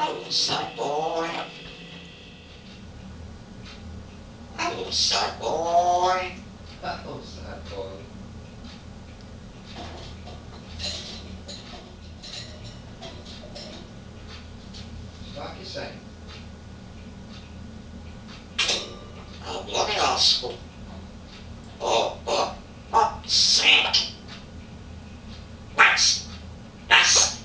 Hello, sad boy. Hello, sad boy. Hello, sad boy. Sparky saying. Oh, bloody asshole. Oh, fuck's sake. What's that?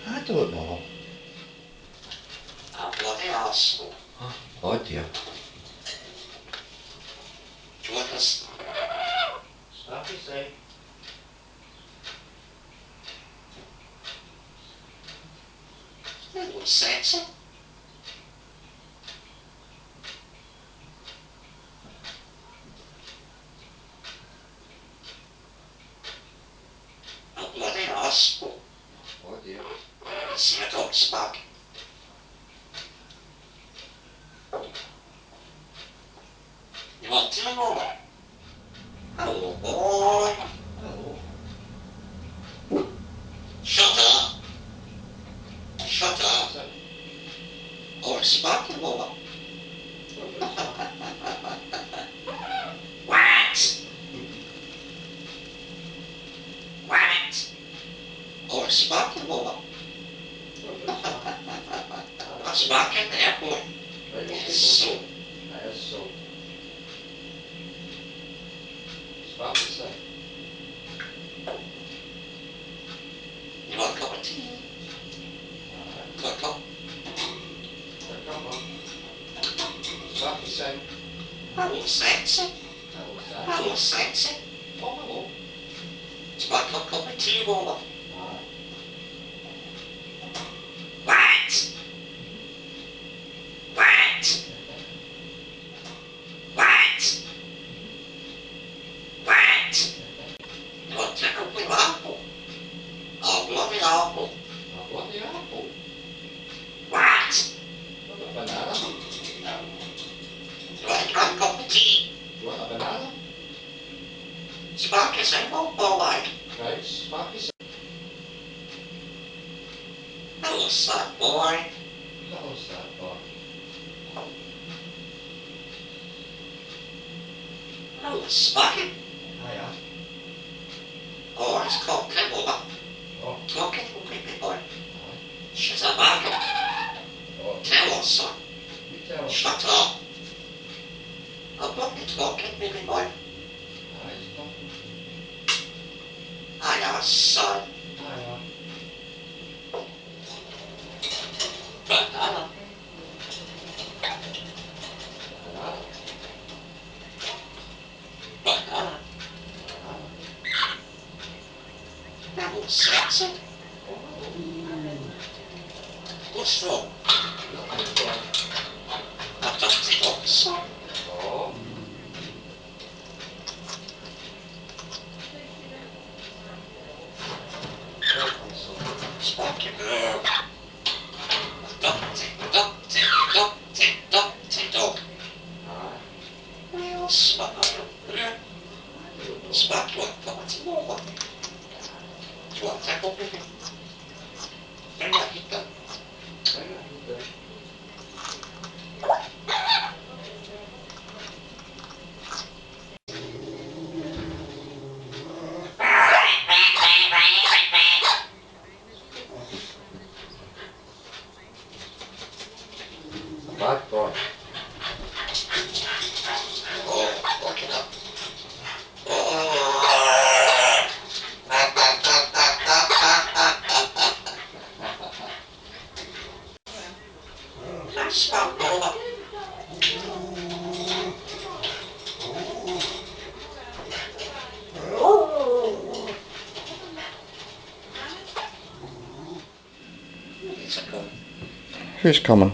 I don't know. Oh, bloody asshole. Oh dear. Join us. Sparky saying. Hello, sexy. Oh, bloody asshole. Oh dear. See a dog, Sparky. You want to know that? Hello, boy. Hello. Shut up. Shut up. Oh, it's Sparky, Wilma. What? What? Oh, it's Sparky, Wilma. That's back in the airport. Yes, so. Yes, so. Sparky saying. You want a cup of tea? Got a cup? Come on. Sparky saying. Hello, sexy. Hello, sad. Hello, sexy. Oh, hello. Do you want a cup of tea, Wilma? Aye. What? What? What? What? You want to take a blue apple? Oh, bloody apple. A bloody apple. What? What a banana. You want to have a cup of tea? You want a banana? Sparky saying, oh, boy. Right, Sparky saying. Hello, sad boy. Hello, sad boy. Hello, Sparky. Hiya. Oh, it's called Wilma. Oh. Talking to baby boy. Aye. She's a bag. Oh. Tell us, son. You tell us. Shut up. I'm not talking, baby boy. Aye, he's talking. I am a son. Hiya. Banana. Banana. Banana. Banana. Hello, sexy. Oh, hello. What's wrong? Nothing wrong. I've just talked, son. Oh. Welcome, son. Sparky girl. Dumpty, dumpty, dumpty, dumpty dog. Aye. Well, Sparky. Sparky, what coming to Wilma? Do you want to take over here? Bring that heat down. Bring it heat down. Bad boy. Oh, look it up. Oh. That's about Wilma. It's a gun. Who's coming?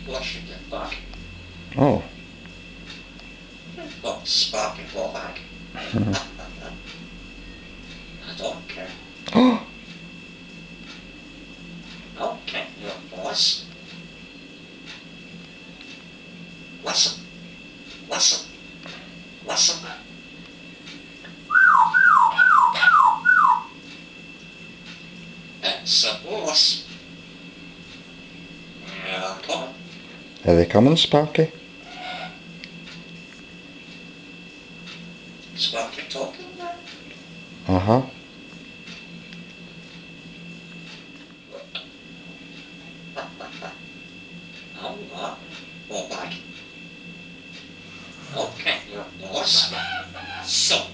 Blush and get back. Oh. Got Sparky fall back. I don't care. Oh. Okay, your boss. Listen. Listen. Listen. Suppose. Come on. Are they coming, Sparky? Sparky talking now. Uh-huh. Oh, what? Oh, back. Okay, boss. So,